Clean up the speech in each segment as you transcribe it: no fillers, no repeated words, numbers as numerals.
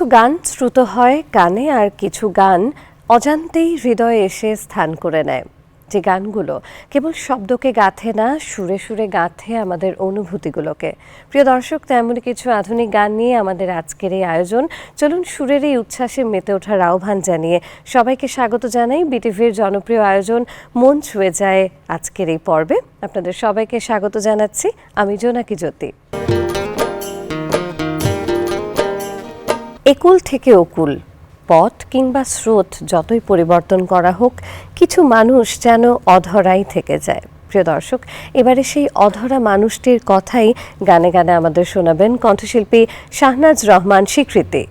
কিছু গান শ্রুত হয় কানে, আর কিছু গান অজান্তেই হৃদয়ে এসে স্থান করে নেয়। যে গানগুলো কেবল শব্দকে গাঁথে না, সুরে সুরে গাঁথে আমাদের অনুভূতিগুলোকে। প্রিয় দর্শক, তেমনই কিছু আধুনিক গান নিয়ে আমাদের আজকের এই আয়োজন। চলুন সুরের এই উচ্ছ্বাসে মেতে ওঠার আহ্বান জানিয়ে সবাইকে স্বাগত জানাই বিটিভির জনপ্রিয় আয়োজন মন ছুঁয়ে যায় আজকের এই পর্বে। আপনাদের সবাইকে স্বাগত জানাচ্ছি, আমি জোনাকি জ্যোতি। একুল থেকে ওকুল, পথ কিংবা স্রোত যতই পরিবর্তন করা হোক, কিছু মানুষ যেন অধরাই থেকে যায়। প্রিয় দর্শক, এবারে সেই অধরা মানুষটির কথাই গানে গানে আমাদের শোনাবেন কণ্ঠশিল্পী শাহনাজ রহমান স্বীকৃতি।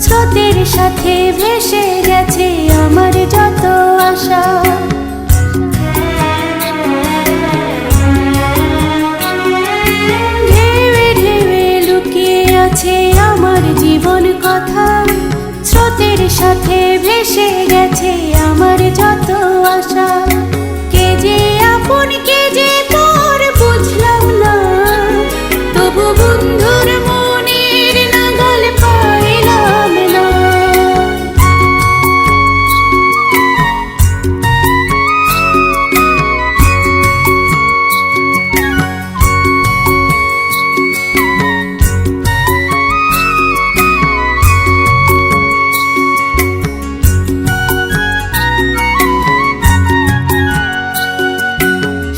স্রোতের সাথে ভেসে গেছে আমার যত আশা, ঢেউে ঢেউে লুকিয়ে আছে আমার জীবন কথা। স্রোতের সাথে ভেসে গেছে আমার যত আশা। কে যে আপন কে যে পর বুঝলাম না, তবু বন্ধুর মনের নাগাল পাইলাম না।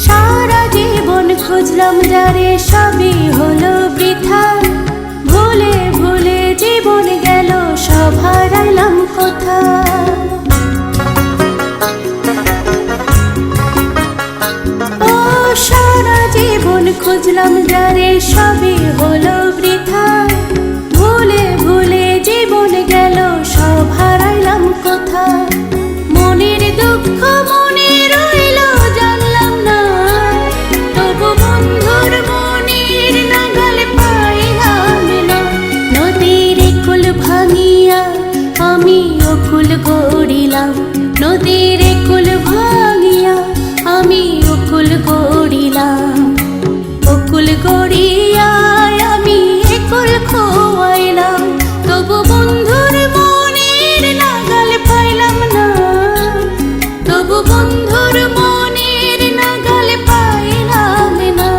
সারা জীবন খুঁজলাম যারে, সবই হলো বৃথা। ভুলে ভুলে জীবন গেল, সব হারাইলাম কোথা। ও সারা জীবন খুঁজলাম যারে, সবই হলো বৃথা। ভুলে ভুলে জীবন গেল, সব হারাইলাম কোথা। মনের দুঃখ মনে রইল জানলাম না, তবু বন্ধুর মনের নাগাল পাইলাম না। নদীর একুল ভাঙিয়া আমি অকুল গড়িলাম, নদীর একুল ভাঙিয়া আমি অকুল গড়িলাম। অকুল গড়িয়া আমি একুল খোয়াইলাম, তবু বন্ধুর মনের নাগাল পাইলাম না, তবু বন্ধুর মনের নাগাল পাইলাম না,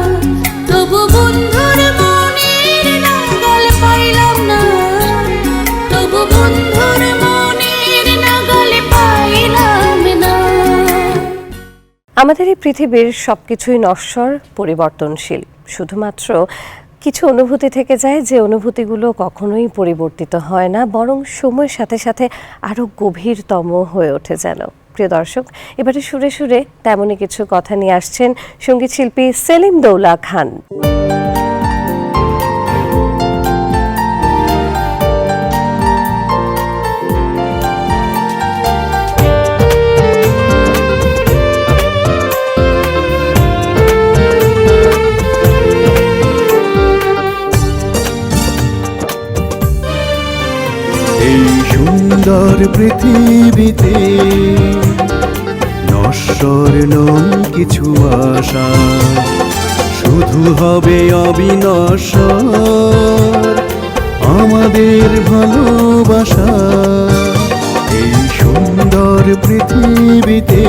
তবু বন্ধুর মনের নাগাল পাইলাম না, তবু বন্ধুর মনের নাগাল পাইলাম না। আমাদের এই পৃথিবীর সবকিছুই নশ্বর, পরিবর্তনশীল। শুধুমাত্র কিছু অনুভূতি থেকে যায়, যে অনুভূতিগুলো কখনোই পরিবর্তিত হয় না, বরং সময়ের সাথে সাথে আরও গভীরতম হয়ে ওঠে যেন। প্রিয় দর্শক, এবারে সুরে সুরে তেমনই কিছু কথা নিয়ে আসছেন সঙ্গীত শিল্পী সেলিম দৌলা খান। পৃথিবীতে নশ্বর নয় কিছু আশা, শুধু হবে অবিনশ্বর আমাদের ভালোবাসা। এই সুন্দর পৃথিবীতে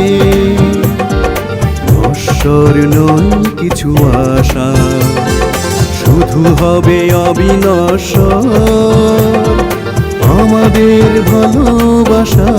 নশ্বর নয় কিছু আশা, শুধু হবে অবিনশ্বর আমাদের ভালোবাসা।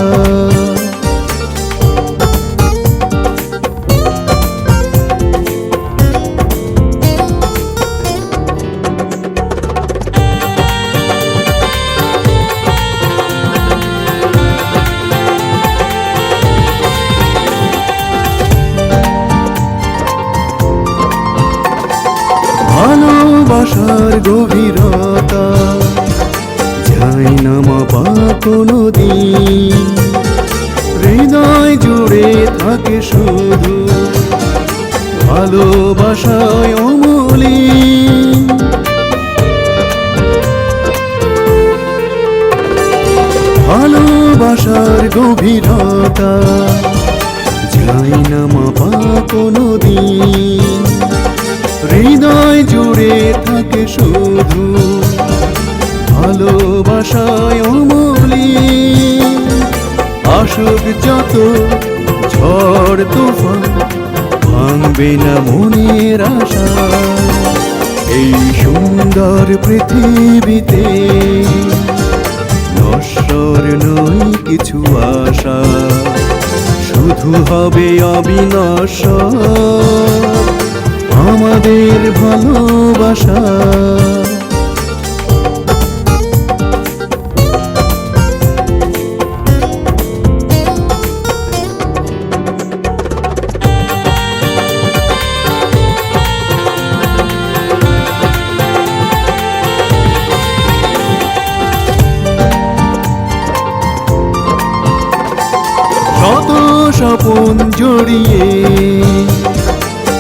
ভালোবাসার গভীরতা যায় না মাপা কোনো দিন, হৃদয় জুড়ে থাকে শুধু ভালোবাসায় অমলিন। ভালোবাসার গভীরতা যায় না মাপা কোনো দিন, হৃদয় জুড়ে থাকে শুধু ভালোবাসায় অমলিন। আসুক যত ঝড় তুফান ভাঙবে না মনের আশা। এই সুন্দর পৃথিবীতে নশ্বর নয় কিছু আশা, শুধু হবে অবিনশ্বর আমাদের ভালোবাসা। শত স্বপন জড়িয়ে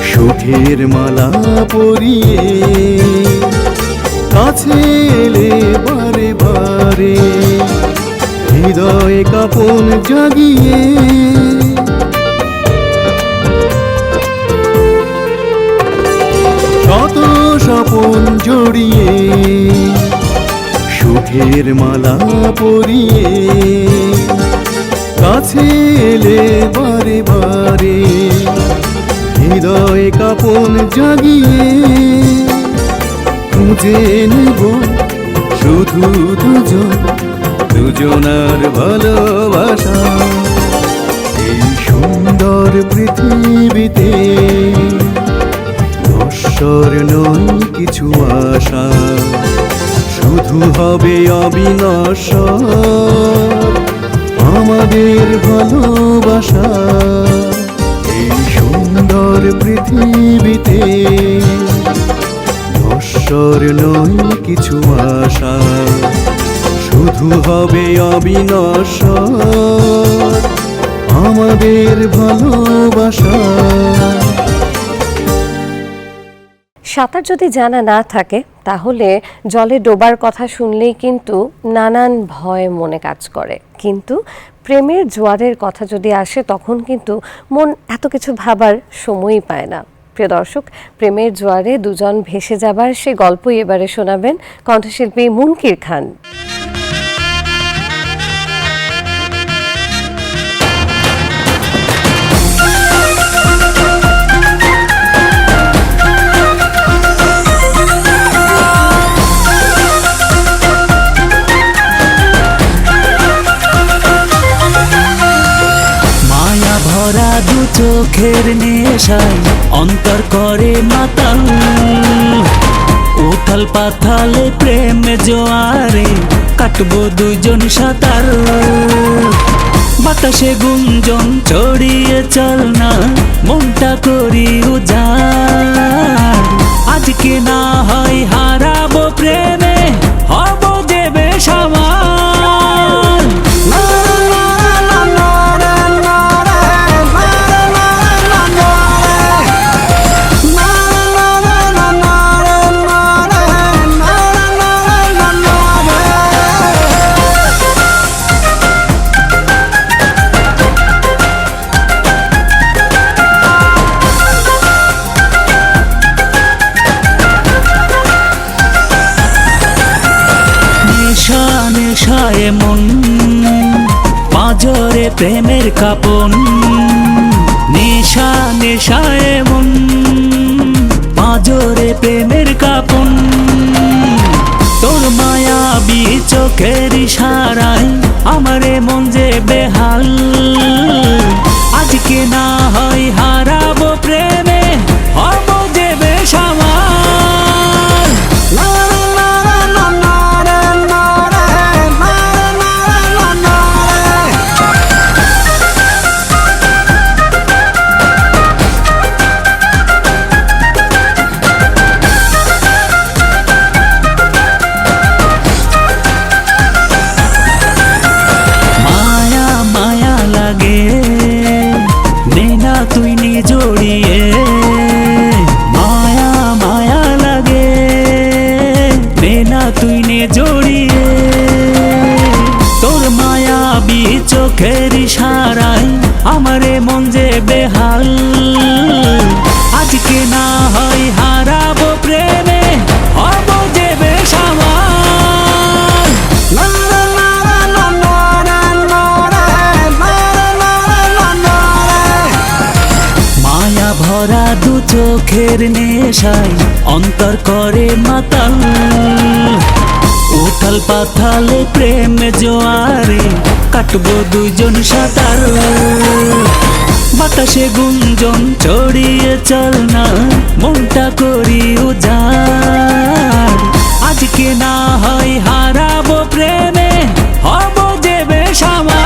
সুখের মালা পরিয়ে কাছে এলে বারে বারে হৃদয় কাঁপন জাগিয়ে। শত স্বপন জড়িয়ে সুখের মালা পরিয়ে কাছে এলে বারে বারে হৃদয় কাঁপন জাগিয়ে। খুঁজে নেব শুধু দুজনার ভালোবাসা। এই সুন্দর পৃথিবীতে নশ্বর নয় কিছু আশা, শুধু হবে অবিনশ্বর আমাদের ভালোবাসা। এই সুন্দর পৃথিবীতে নশ্বর নয় কিছু আশা, শুধু হবে অবিনশ্বর আমাদের ভালোবাসা। সাঁতার যদি জানা না থাকে তাহলে জলে ডোবার কথা শুনলেই কিন্তু নানান ভয় মনে কাজ করে, কিন্তু প্রেমের জোয়ারের কথা যদি আসে তখন কিন্তু মন এত কিছু ভাবার সময়ই পায় না। প্রিয় দর্শক, প্রেমের জোয়ারে দুজন ভেসে যাবার সে গল্পই এবারে শোনাবেন কণ্ঠশিল্পী মুনকির খান। চোখের নেশায় অন্তর করে মাতাল, উথাল পাথালে প্রেম জোয়ারে কাটবো দুজন সাঁতার। বাতাসে গুঞ্জন ছড়িয়ে চল না মনটা করি উজাড়। আজকে না হয় হারাবো প্রেমে হব যে বেসামাল। জোড়ায় মন, পাঁজরে প্রেমের কাপন, নেশা নেশায় মন, পাঁজরে প্রেমের কাপন। তোর মায়াবী চোখের ইশারায় আমারে মন যে বেহাল, আজকে না হয় হারাবো প্রেমে, হব যে বেসামাল। মায়া মায়া লাগে নে না তুই নে জড়িয়ে, মায়া মায়া লাগে নে না তুই নে জড়িয়ে। তোর মায়াবী চোখের ইশারায় আমারে মন যে বেহাল, আজকে না হয় হারাবো প্রেমে, হব যে বেসামাল। মায়া ভরা দু চোখের নেশায় অন্তর করে মাতাল, উথাল পাথালে প্রেম জোয়ারে কাটবো দুজন সাঁতার। বাতাসে গুঞ্জন ছড়িয়ে চল না মনটা করি উজাড়, আজকে না হয় হারাবো প্রেমে, হব যে বেসামাল।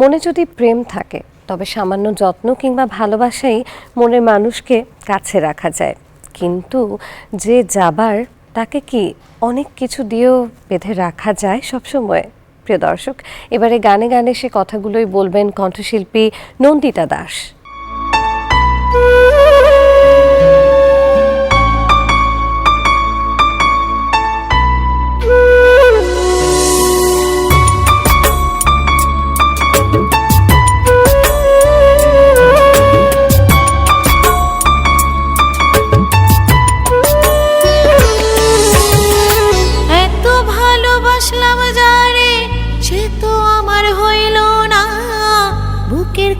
মনে যদি প্রেম থাকে তবে সামান্য যত্ন কিংবা ভালোবাসাই মনের মানুষকে কাছে রাখা যায়, কিন্তু যে যাবার তাকে কি অনেক কিছু দিয়েও বেঁধে রাখা যায় সবসময়? প্রিয় দর্শক, এবারে গানে গানে সে কথাগুলোই বলবেন কণ্ঠশিল্পী নন্দিতা দাস।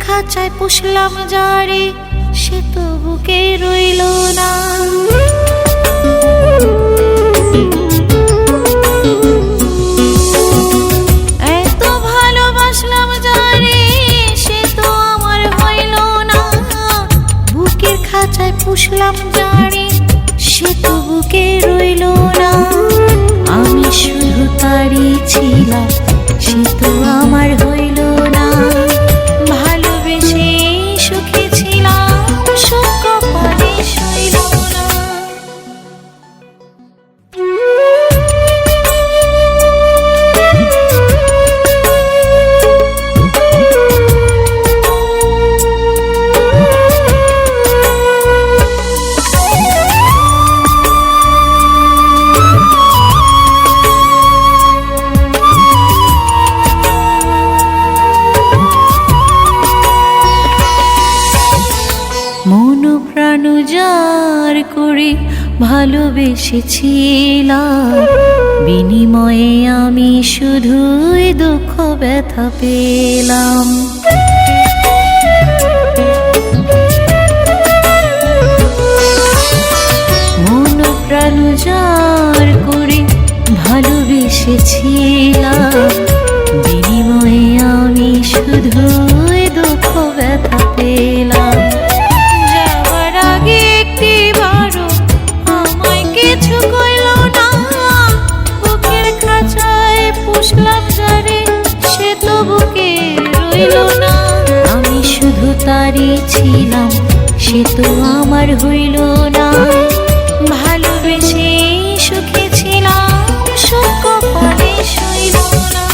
খাঁচায় পুষলাম যারে, সে তো বুকে রইল না। এত ভালোবাসলাম যারে, সে তো আমার হইল না। বুকের খাঁচায় পুষলাম যারে, সে তো বুকে রইল না। আমি শুধু তারই ছিলাম, সে তো আমার হইল না। যার করে ভালোবেসেছিলাম, বিনিময়ে আমি শুধুই দুঃখ ব্যথা পেলাম। মন প্রাণ যার করে ভালোবেসেছিলাম, বিনিময়ে আমি শুধুই দুঃখ ব্যথা পেলাম। কিছু কইল না, বুকের খাঁচায় পুষলাম যারে, সে তো বুকে রইল না। আমি শুধু তারই ছিলাম, সে তো আমার হইল না। ভালোবেসে সুখে ছিলাম, সুখ কপালে সইল না।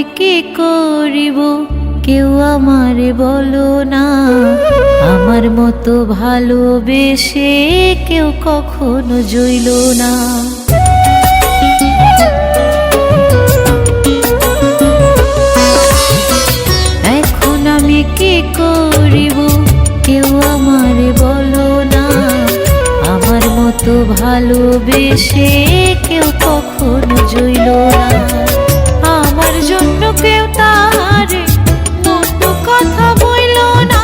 আমি কি করিব কেউ আমারে বলো না, আমার মতো ভালোবেসে কেউ কখনো জইল না। এখন আমি কি করিব কেউ আমারে বলো না, আমার মতো ভালোবেসে কেউ কখনো জইল না। আমার জন্য কেউ তারে মন্দ কথা বইল না,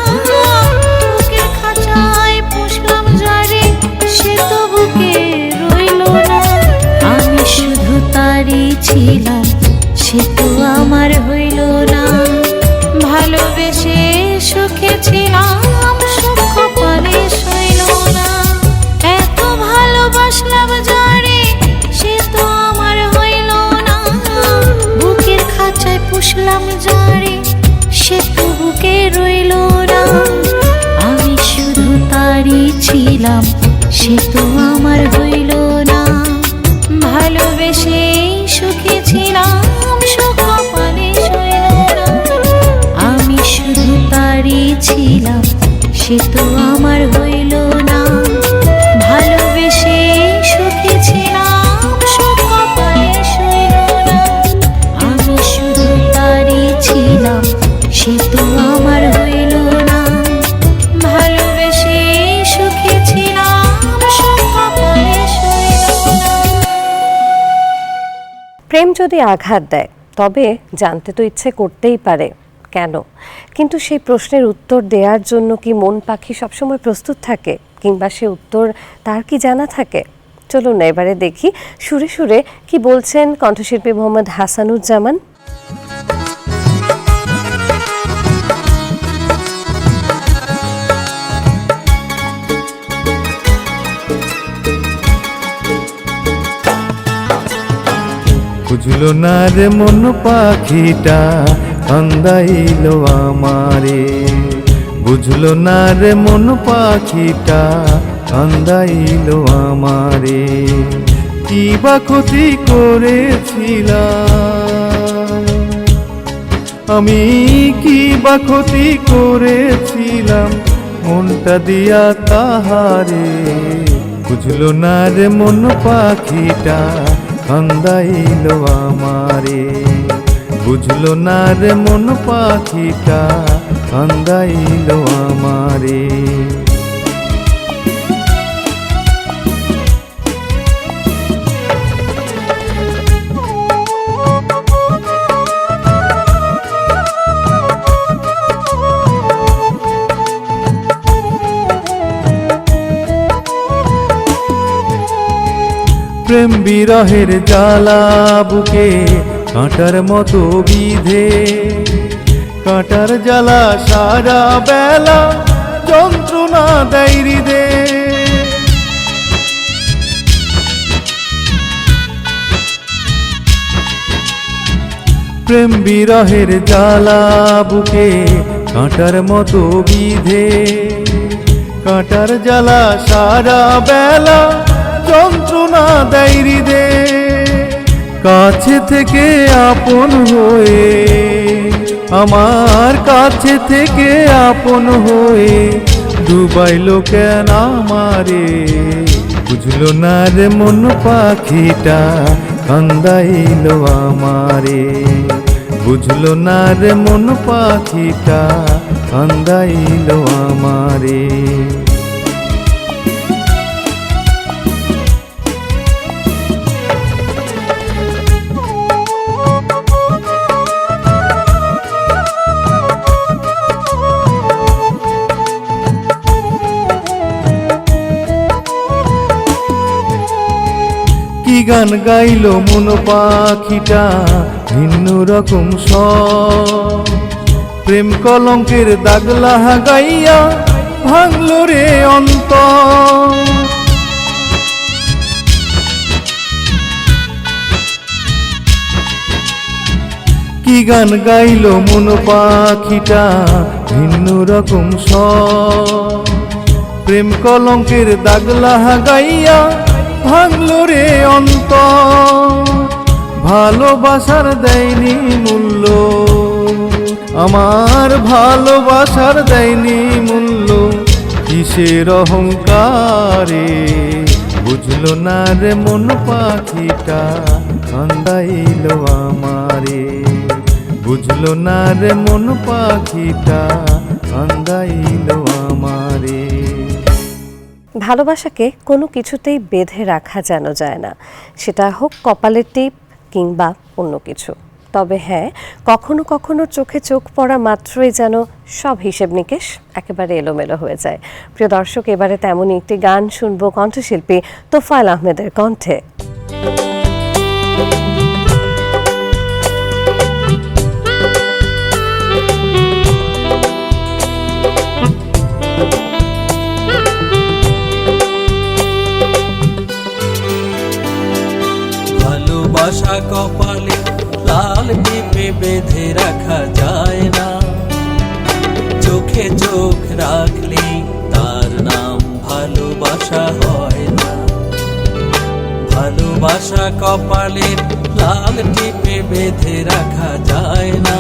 বুকের খাঁচায় পুষলাম যারে সে তো বুকে রইল না। আমি শুধু তারই ছিলাম সে তো আমার হইল না, ভালোবেসে সুখে ছিলাম সুখ কপালে সইল না। এত ভালোবাসলাম যারে সে তো আমার হইল না, বুকের খাঁচায় পুষলাম যারে সে তো বুকে রইল না। আমি শুধু তারই ছিলাম সে তো আমার হইল না, ভালোবেসে সুখে ছিলাম সুখ কপালে সইল না। আমি শুধু তারই ছিলাম সে তো আমার হইল না, ভালোবেসে সুখে ছিলাম সুখ কপালে সইল না। আমি শুধু তারই ছিলাম সে তো আমার হইল না, ভালোবেসে সুখে ছিলাম সুখ কপালে সইল না। প্রেম যদি আঘাত দেয় তবে জানতে তো ইচ্ছে করতেই পারে কেন, কিন্তু সেই প্রশ্নের উত্তর দেওয়ার জন্য কি মন পাখি সবসময় প্রস্তুত থাকে, কিংবা সে উত্তর তার কি জানা থাকে? চলুন না এবারে দেখি সুরে সুরে কি বলছেন কণ্ঠশিল্পী মোহাম্মদ হাসানুজ্জামান। বুঝলো না রে মন পাখিটা কান্দাইলো আমারে, বুঝলো না রে মন পাখিটা কান্দাইলো আমারে। কি বা ক্ষতি করেছিলাম আমি, কি বা ক্ষতি করেছিলাম মনটা দিয়া তাহারে। বুঝলো না রে মন পাখিটা কান্দাইলো আমারে, বুঝলো না রে মন পাখিটা কান্দাইলো আমারে। প্রেম বিরহের জ্বালা বুকে কাঁটার মতো বিধে, কাঁটার জ্বালা সারা বেলা যন্ত্রণা দেয় হৃদে। প্রেম বিরহের জ্বালা বুকে কাঁটার মতো বিধে, কাঁটার জ্বালা সারা বেলা যন্ত্রণা দেয় হৃদে। কাছে থেকে আপন হয়ে, আমার কাছে থেকে আপন হয়ে ডুবাইলো কেন আমারে। বুঝলো না রে মন পাখিটা কান্দাইলো আমারে, বুঝলো না রে মন পাখিটা কান্দাইলো আমারে। কি গান গাইলো মন পাখিটা ভিন্ন রকম স্বর, প্রেম কলঙ্কের দাগলা গাইয়া ভাঙলো রে অন্তর। কি গান গাইলো মন পাখিটা ভিন্ন রকম স্বর, প্রেম কলঙ্কের দাগলা গাইয়া ভাঙলো রে অন্তর। ভালোবাসার দেয়নি মূল্য, আমার ভালোবাসার দেয়নি মূল্য, কিসের অহংকারে বুঝলো না রে মন পাখিটা কান্দাইলো আমারে, বুঝলো না রে মন পাখিটা কান্দাইলো আমারে। ভালোবাসাকে কোনো কিছুতেই বেঁধে রাখা যেন যায় না, সেটা হোক কপালের টিপ কিংবা অন্য কিছু। তবে হ্যাঁ, কখনো কখনো চোখে চোখ পড়া মাত্রই যেন সব হিসেব নিকেশ একেবারে এলোমেলো হয়ে যায়। প্রিয় দর্শক, এবারে তেমনই একটি গান শুনবো কণ্ঠশিল্পী তোফায়েল আহমেদের কণ্ঠে। ভালোবাসা কপালে লাল টিপে বেঁধে রাখা যায় না, চোখে চোখ রাখলে তার নাম ভালোবাসা হয় না। ভালোবাসা কপালে লাল টিপে বেঁধে রাখা যায় না,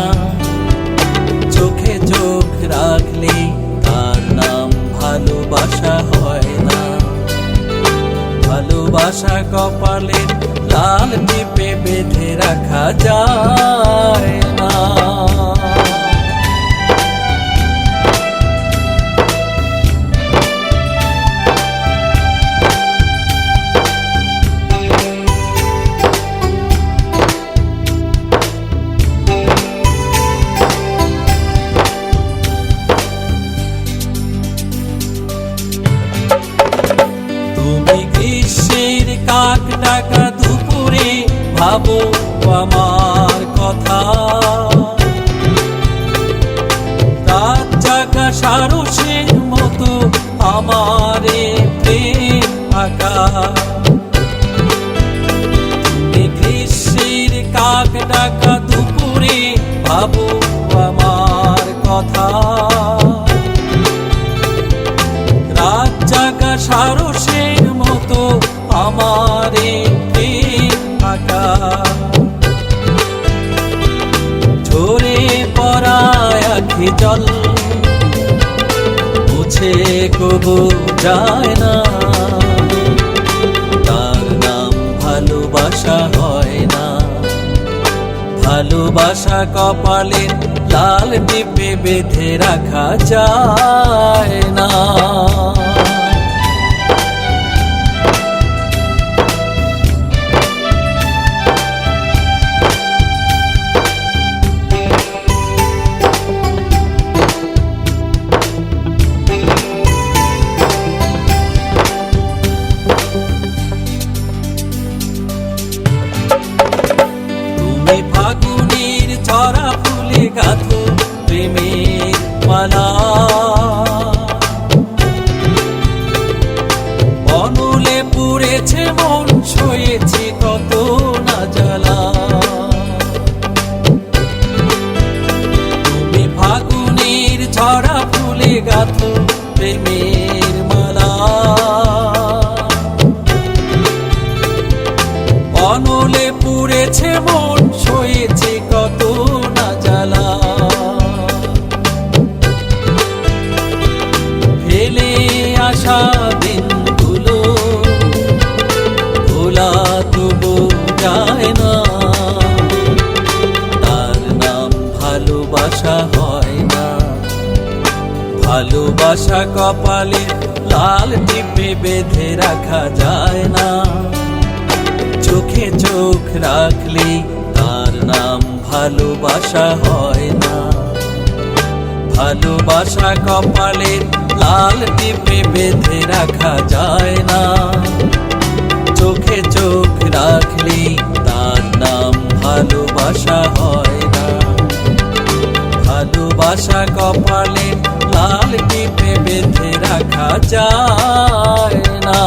চোখে চোখ রাখলে তার নাম ভালোবাসা হয় না। ভালোবাসা কপালে লাল টিপে বেঁধে রাখা যায় না। তুমি গ্রীষ্মের কাক ডাকা দুপুরে ভাবো আমার কথা, রাত জাগা সারসের মতো আমারে প্রেম আঁকা। তুমি গ্রীষ্মের কাক ডাকা দুপুরে ভাবো আমার কথা, রাত জাগা সারসের মতো আমারে প্রেম আঁকা। ঝরে পড়ায় আখি জল মুছে কবু যায় না, তার নাম ভালোবাসা হয় না। ভালোবাসা কপালে লাল টিপে বেঁধে রাখা যায় না। তুমি ফাগুনের ছড়া ফুলে গাঁথো প্রেমের মালা, বনলে পুড়েছে মন সয়েছে কত না জ্বালা। তুমি ফাগুনের ছড়া ফুলে গাঁথো প্রেমের মালা, বনলে পুড়েছে মন সয়েছে কত না জ্বালা। ফেলে আসা দিনগুলো ভোলা তবু যায় না, তার নাম ভালোবাসা হয় না। ভালোবাসা কপালে লাল টিপে বেঁধে রাখা যায় না, চোখে চোখ রাখলে তার নাম ভালোবাসা হয় না। ভালোবাসা কপালে লাল টিপে বেঁধে রাখা যায় না, চোখে চোখ রাখলে তার নাম ভালোবাসা হয় না। ভালোবাসা কপালে লাল টিপে বেঁধে রাখা যায় না।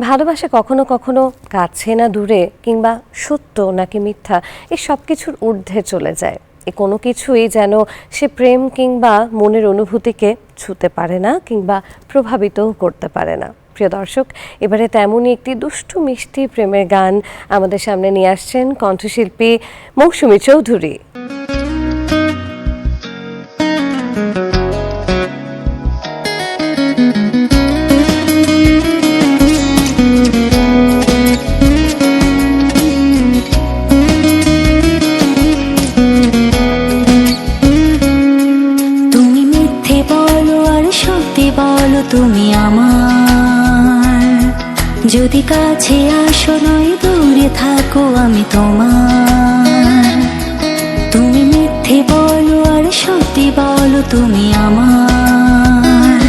ভালোবাসা কখনো কখনো কাছে না দূরে, কিংবা সত্য নাকি মিথ্যা, এই সব কিছুর ঊর্ধ্বে চলে যায়। এ কোনো কিছুই যেন সে প্রেম কিংবা মনের অনুভূতিকে ছুঁতে পারে না কিংবা প্রভাবিতও করতে পারে না। প্রিয় দর্শক, এবারে তেমনই একটি দুষ্টু মিষ্টি প্রেমের গান আমাদের সামনে নিয়ে আসছেন কণ্ঠশিল্পী মৌসুমী চৌধুরী। তুমি মিথ্যে বলো আর সত্যি বলো তুমি আমার, যদি কাছে আসো নয় দূরে থাকো আমি তোমার। তুমি মিথ্যে বলো আর সত্যি বলো তুমি আমার,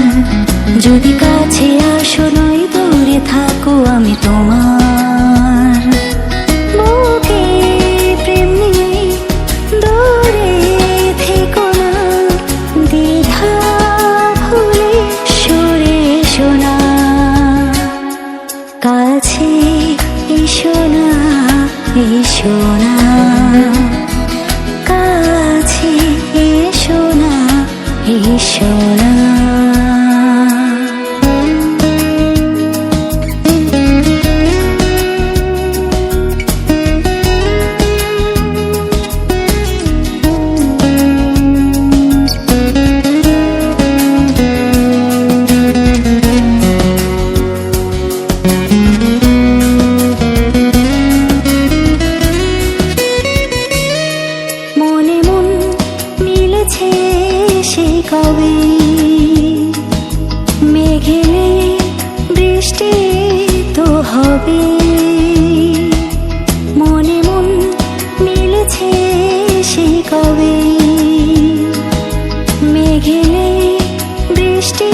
যদি কাছে আসো নয় দূরে থাকো আমি তোমার। বুকে প্রেম নিয়ে দূরে থেকো না, দ্বিধা ভুলে সরে এসো না, কাছে এসো না, এসো না, কাছে এসো না, এসো না। মনে মন মিলেছে সে কবে, মেঘেলে বৃষ্টি তো হবে। মনে মন মিলেছে সে কবে, মেঘেলে বৃষ্টি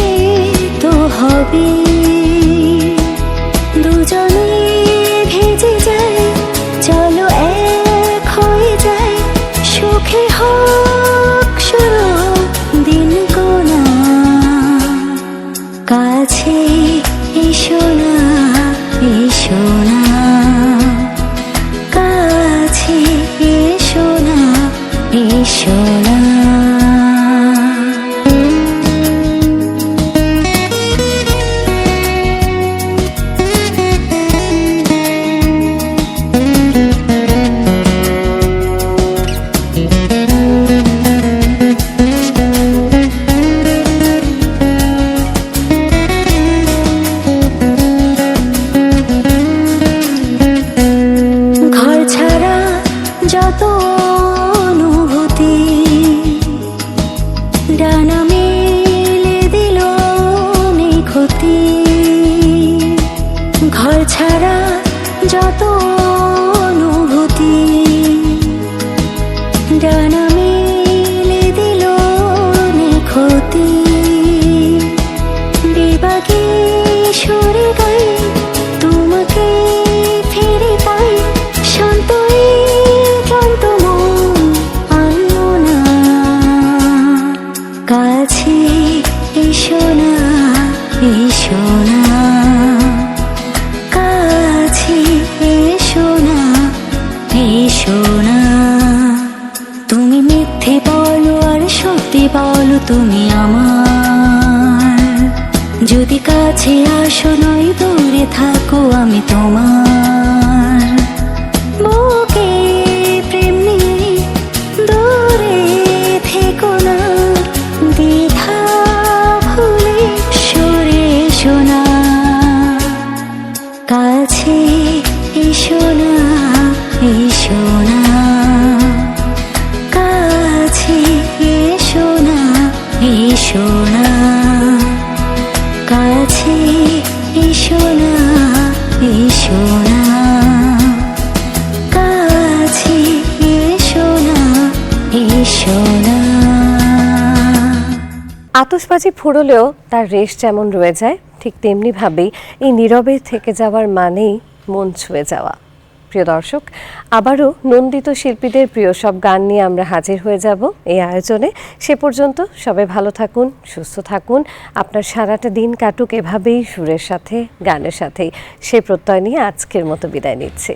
তো হবে। দুজনে ভেজে যায়, চলো এক হয়ে যায়, সুখে হোক শুরু দিন গোনা, কাছে এসো না, এসো না, কাছে এসো না, এসো না। ঘর ছাড়া যত অনুভূতি, ডানা মেলে দিল নেই ক্ষতি। ঘর ছাড়া যত অনুভূতি, ডানা মেলে দিল নেই ক্ষতি। বিভাগে সরে গাই তোমাকে ফিরে পাই, শান্ত এই ক্লান্ত মন আনো না, কাছে এসো না, এসো না, কাছে এসো না, এসো না। তুমি মিথ্যে বলো আর সত্যি বলো তুমি আমার, যদি কাছে আসো নয় দূরে থাকো আমি তোমার। বুকে প্রেম নিয়ে দূরে থেকো না, দ্বিধা ভুলে সরে এসো না, কাছে এসো না, এসো না, কাছে এসো না, এসো না, কাছে এসো না, এসো না, কাছে এসো না, এসো না। আতশবাজি ফুরলেও তার রেশ যেমন রয়ে যায়, ঠিক তেমনি ভাবেই এই নীরবে থেকে যাওয়ার মানেই মন ছুঁয়ে যাওয়া। প্রিয় দর্শক, আবারও নন্দিত শিল্পীদের প্রিয় সব গান নিয়ে আমরা হাজির হয়ে যাব এই আয়োজনে। সে পর্যন্ত সবাই ভালো থাকুন, সুস্থ থাকুন, আপনার সারাটা দিন কাটুক এভাবেই সুরের সাথে, গানের সাথেই। সে প্রত্যয় নিয়ে আজকের মতো বিদায় নিচ্ছি।